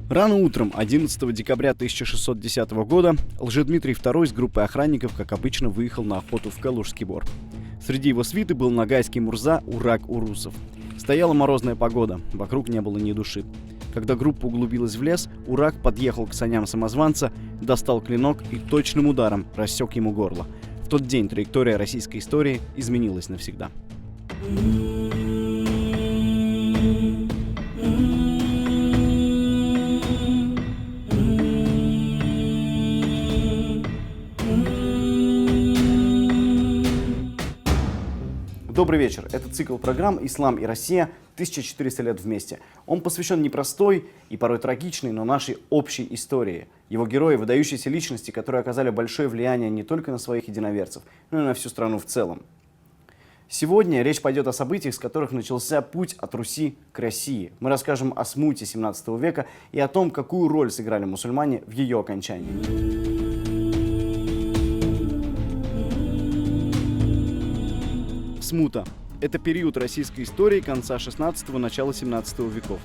Рано утром 11 декабря 1610 года Лжедмитрий II с группой охранников, как обычно, выехал на охоту в Калужский Бор. Среди его свиты был нагайский мурза Урак Урусов. Стояла морозная погода, вокруг не было ни души. Когда группа углубилась в лес, Урак подъехал к саням самозванца, достал клинок и точным ударом рассек ему горло. В тот день траектория российской истории изменилась навсегда. Добрый вечер. Это цикл программ «Ислам и Россия. 1400 лет вместе». Он посвящен непростой и порой трагичной, но нашей общей истории. Его герои – выдающиеся личности, которые оказали большое влияние не только на своих единоверцев, но и на всю страну в целом. Сегодня речь пойдет о событиях, с которых начался путь от Руси к России. Мы расскажем о смуте 17 века и о том, какую роль сыграли мусульмане в ее окончании. Смута – это период российской истории конца 16-го, начала 17 веков.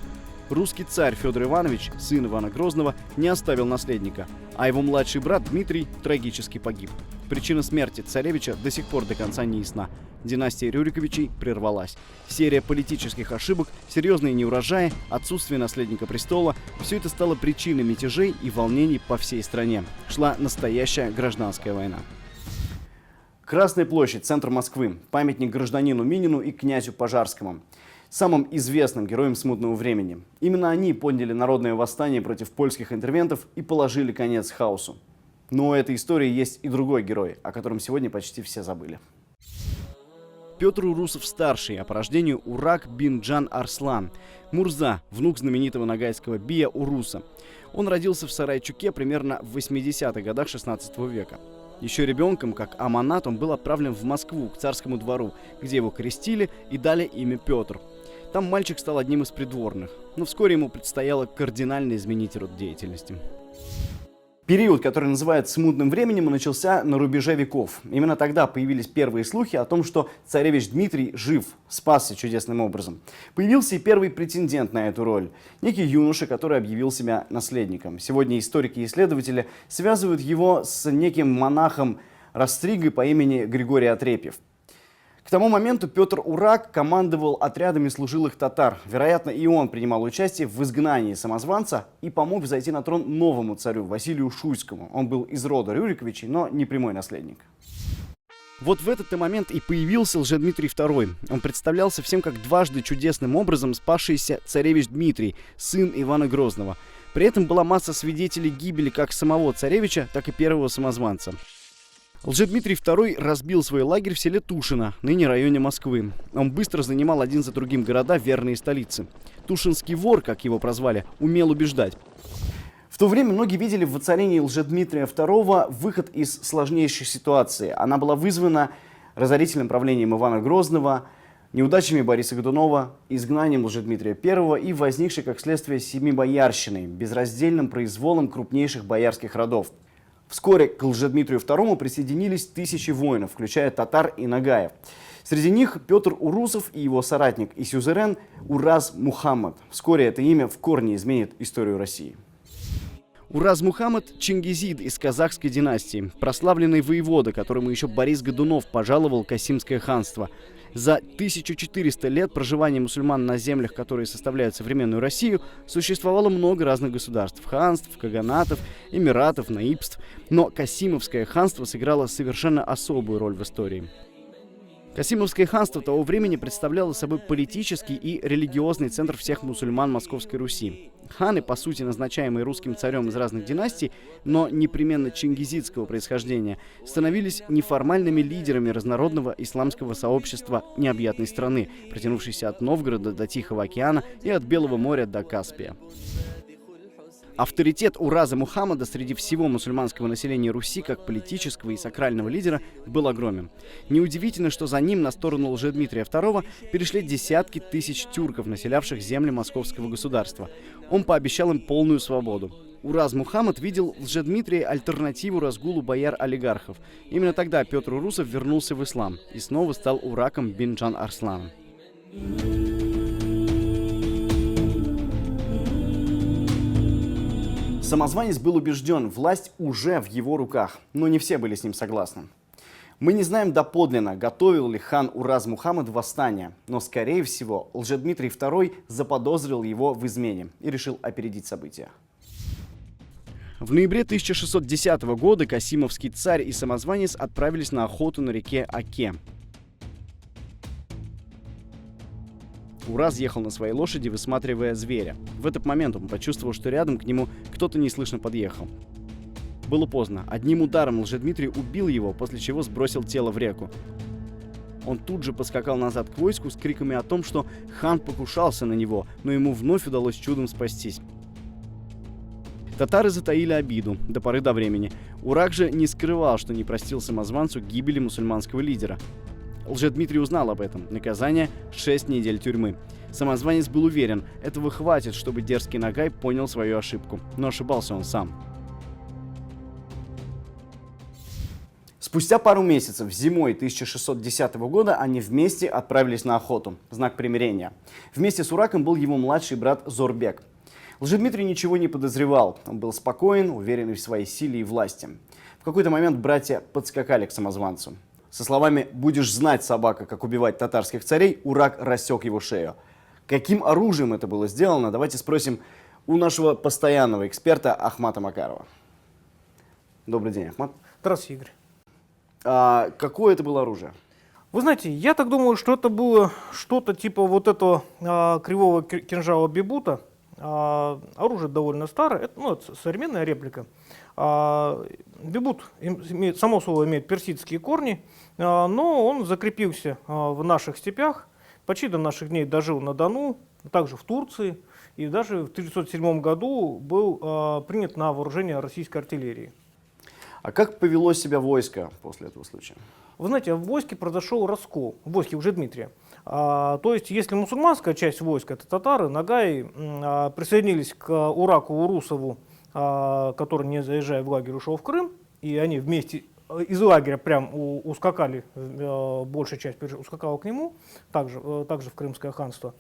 Русский царь Федор Иванович, сын Ивана Грозного, не оставил наследника, а его младший брат Дмитрий трагически погиб. Причина смерти царевича до сих пор до конца не ясна. Династия Рюриковичей прервалась. Серия политических ошибок, серьезные неурожаи, отсутствие наследника престола – все это стало причиной мятежей и волнений по всей стране. Шла настоящая гражданская война. Красная площадь, центр Москвы, памятник гражданину Минину и князю Пожарскому, самым известным героям смутного времени. Именно они подняли народное восстание против польских интервентов и положили конец хаосу. Но у этой истории есть и другой герой, о котором сегодня почти все забыли. Петр Урусов-старший, а по рождению Урак бин Джан Арслан, Мурза, внук знаменитого нагайского Бия Уруса. Он родился в Сарайчуке примерно в 80-х годах 16 века. Еще ребенком, как аманат, он был отправлен в Москву, к царскому двору, где его крестили и дали имя Петр. Там мальчик стал одним из придворных, но вскоре ему предстояло кардинально изменить род деятельности. Период, который называют смутным временем, начался на рубеже веков. Именно тогда появились первые слухи о том, что царевич Дмитрий жив, спасся чудесным образом. Появился и первый претендент на эту роль. Некий юноша, который объявил себя наследником. Сегодня историки и исследователи связывают его с неким монахом Растригой по имени Григорий Отрепьев. К тому моменту Петр Урак командовал отрядами служилых татар. Вероятно, и он принимал участие в изгнании самозванца и помог взойти на трон новому царю Василию Шуйскому. Он был из рода Рюриковичей, но не прямой наследник. Вот в этот момент и появился Лжедмитрий II. Он представлялся всем как дважды чудесным образом спасшийся царевич Дмитрий, сын Ивана Грозного. При этом была масса свидетелей гибели как самого царевича, так и первого самозванца. Лжедмитрий II разбил свой лагерь в селе Тушино, ныне районе Москвы. Он быстро занимал один за другим города, верные столицы. Тушинский вор, как его прозвали, умел убеждать. В то время многие видели в воцарении Лжедмитрия II выход из сложнейшей ситуации. Она была вызвана разорительным правлением Ивана Грозного, неудачами Бориса Годунова, изгнанием Лжедмитрия I и возникшей как следствие семибоярщиной, безраздельным произволом крупнейших боярских родов. Вскоре к Лжедмитрию II присоединились тысячи воинов, включая татар и нагаев. Среди них Петр Урусов и его соратник и сюзерен Ураз Мухаммад. Вскоре это имя в корне изменит историю России. Ураз Мухаммад – чингизид из казахской династии, прославленный воевода, которому еще Борис Годунов пожаловал Касимское ханство. За 1400 лет проживания мусульман на землях, которые составляют современную Россию, существовало много разных государств – ханств, каганатов, эмиратов, наибств. Но Касимовское ханство сыграло совершенно особую роль в истории. Касимовское ханство того времени представляло собой политический и религиозный центр всех мусульман Московской Руси. Ханы, по сути назначаемые русским царем из разных династий, но непременно чингизидского происхождения, становились неформальными лидерами разнородного исламского сообщества необъятной страны, протянувшейся от Новгорода до Тихого океана и от Белого моря до Каспия. Авторитет Ураза Мухаммада среди всего мусульманского населения Руси как политического и сакрального лидера был огромен. Неудивительно, что за ним на сторону Лжедмитрия II перешли десятки тысяч тюрков, населявших земли московского государства. Он пообещал им полную свободу. Ураз Мухаммад видел в Лжедмитрии альтернативу разгулу бояр-олигархов. Именно тогда Петр Урусов вернулся в ислам и снова стал Ураком бин Джан Арсланом. Самозванец был убежден, власть уже в его руках, но не все были с ним согласны. Мы не знаем доподлинно, готовил ли хан Ураз Мухаммад восстание, но, скорее всего, Лжедмитрий II заподозрил его в измене и решил опередить события. В ноябре 1610 года Касимовский царь и самозванец отправились на охоту на реке Оке. Ураз ехал на своей лошади, высматривая зверя. В этот момент он почувствовал, что рядом к нему кто-то неслышно подъехал. Было поздно. Одним ударом Лжедмитрий убил его, после чего сбросил тело в реку. Он тут же поскакал назад к войску с криками о том, что хан покушался на него, но ему вновь удалось чудом спастись. Татары затаили обиду до поры до времени. Урак же не скрывал, что не простил самозванцу гибели мусульманского лидера. Лжедмитрий узнал об этом. Наказание – 6 недель тюрьмы. Самозванец был уверен, этого хватит, чтобы дерзкий Ногай понял свою ошибку. Но ошибался он сам. Спустя пару месяцев, зимой 1610 года, они вместе отправились на охоту, в знак примирения. Вместе с Ураком был его младший брат Зорбек. Лжедмитрий ничего не подозревал, он был спокоен, уверенный в своей силе и власти. В какой-то момент братья подскакали к самозванцу. Со словами «будешь знать, собака, как убивать татарских царей», Урак рассек его шею. Каким оружием это было сделано, давайте спросим у нашего постоянного эксперта Ахмата Макарова. Добрый день, Ахмат. Здравствуйте, Игорь. Какое это было оружие? Вы знаете, я так думаю, что это было что-то типа вот этого кривого кинжала Бибута. Оружие довольно старое, это современная реплика. Бибут, само слово, имеет персидские корни, но он закрепился в наших степях, почти до наших дней дожил на Дону, также в Турции, и даже в 1907 году был принят на вооружение российской артиллерии. А как повело себя войско после этого случая? Вы знаете, в войске произошел раскол, в войске Лжедмитрия. То есть, если мусульманская часть войска, это татары, Ногаи, присоединились к Ураку Урусову, который, не заезжая в лагерь, ушел в Крым, и они вместе из лагеря прям ускакали, большая часть ускакала к нему, также в Крымское ханство,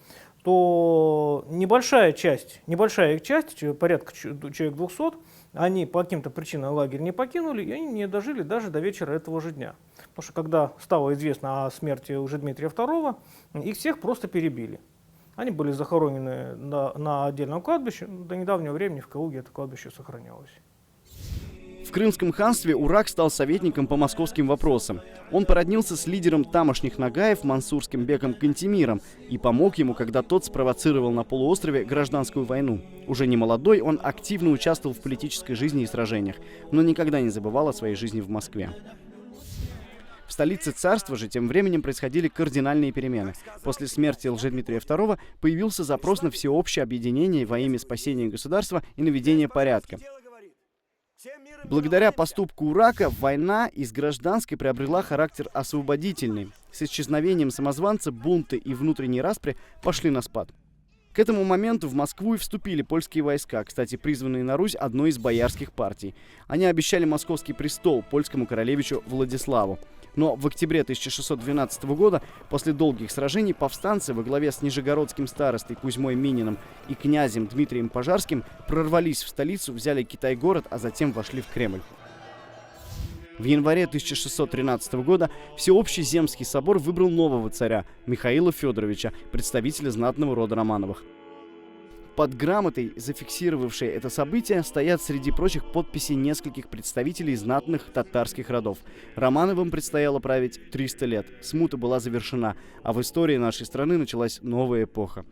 то небольшая часть, порядка человек 200, они по каким-то причинам лагерь не покинули, и они не дожили даже до вечера этого же дня. Потому что когда стало известно о смерти Лжедмитрия II, их всех просто перебили. Они были захоронены на отдельном кладбище. До недавнего времени в Калуге это кладбище сохранялось. В Крымском ханстве Урак стал советником по московским вопросам. Он породнился с лидером тамошних Ногаев Мансурским беком Кантемиром и помог ему, когда тот спровоцировал на полуострове гражданскую войну. Уже не молодой, он активно участвовал в политической жизни и сражениях, но никогда не забывал о своей жизни в Москве. В столице царства же тем временем происходили кардинальные перемены. После смерти Лжедмитрия II появился запрос на всеобщее объединение во имя спасения государства и наведения порядка. Благодаря поступку Урака война из гражданской приобрела характер освободительный. С исчезновением самозванца бунты и внутренние распри пошли на спад. К этому моменту в Москву и вступили польские войска, кстати, призванные на Русь одной из боярских партий. Они обещали московский престол польскому королевичу Владиславу. Но в октябре 1612 года, после долгих сражений, повстанцы во главе с нижегородским старостой Кузьмой Мининым и князем Дмитрием Пожарским прорвались в столицу, взяли Китай-город, а затем вошли в Кремль. В январе 1613 года Всеобщий Земский собор выбрал нового царя, Михаила Федоровича, представителя знатного рода Романовых. Под грамотой, зафиксировавшей это событие, стоят среди прочих подписи нескольких представителей знатных татарских родов. Романовым предстояло править 300 лет, смута была завершена, а в истории нашей страны началась новая эпоха.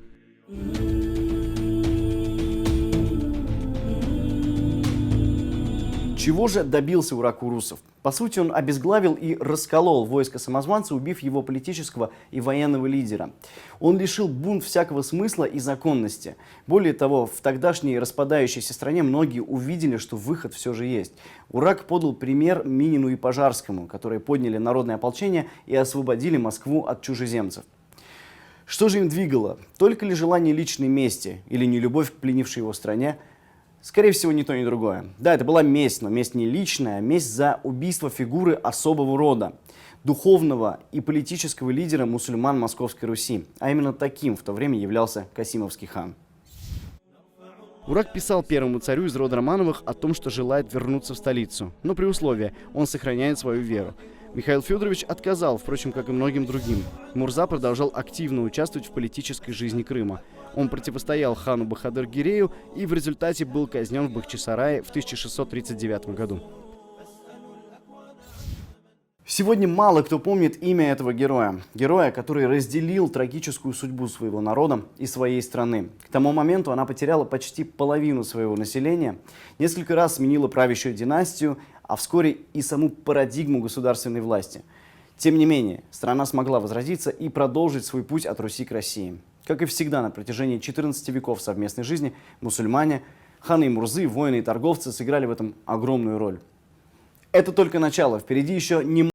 Чего же добился Урак Урусов? По сути, он обезглавил и расколол войско самозванца, убив его политического и военного лидера. Он лишил бунт всякого смысла и законности. Более того, в тогдашней распадающейся стране многие увидели, что выход все же есть. Урак подал пример Минину и Пожарскому, которые подняли народное ополчение и освободили Москву от чужеземцев. Что же им двигало? Только ли желание личной мести или нелюбовь к пленившей его стране? Скорее всего, ни то, ни другое. Да, это была месть, но месть не личная, а месть за убийство фигуры особого рода, духовного и политического лидера мусульман Московской Руси. А именно таким в то время являлся Касимовский хан. Урак писал первому царю из рода Романовых о том, что желает вернуться в столицу, но при условии он сохраняет свою веру. Михаил Федорович отказал, впрочем, как и многим другим. Мурза продолжал активно участвовать в политической жизни Крыма. Он противостоял хану Бахадыр-Гирею и в результате был казнен в Бахчисарае в 1639 году. Сегодня мало кто помнит имя этого героя. Героя, который разделил трагическую судьбу своего народа и своей страны. К тому моменту она потеряла почти половину своего населения, несколько раз сменила правящую династию, а вскоре и саму парадигму государственной власти. Тем не менее, страна смогла возродиться и продолжить свой путь от Руси к России. Как и всегда на протяжении 14 веков совместной жизни, мусульмане, ханы и мурзы, воины и торговцы сыграли в этом огромную роль. Это только начало, впереди еще немало